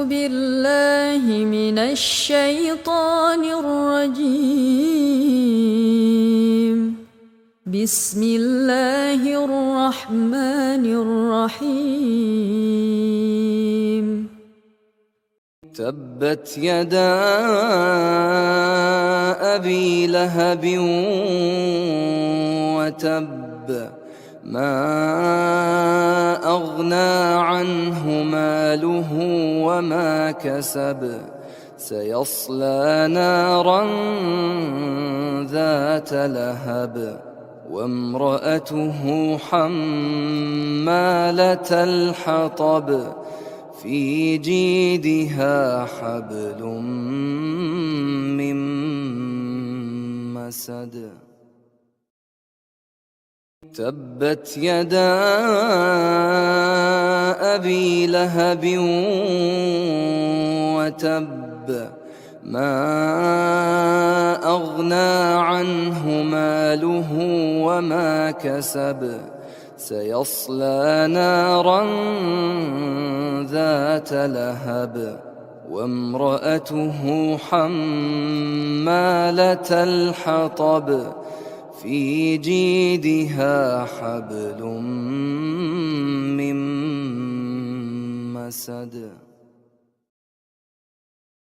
بالله من الشيطان الرجيم. بسم الله الرحمن الرحيم. تبت يدا أبي لهب وتب ما أغنى عنه ماله وما كسب سيصلى نارا ذات لهب وامرأته حمالة الحطب في جيدها حبل من مسد. تبت يدا أبي لهب وتب ما أغنى عنه ماله وما كسب سيصلى نارا ذات لهب وامرأته حمالة الحطب في جيدها حبل من مسد.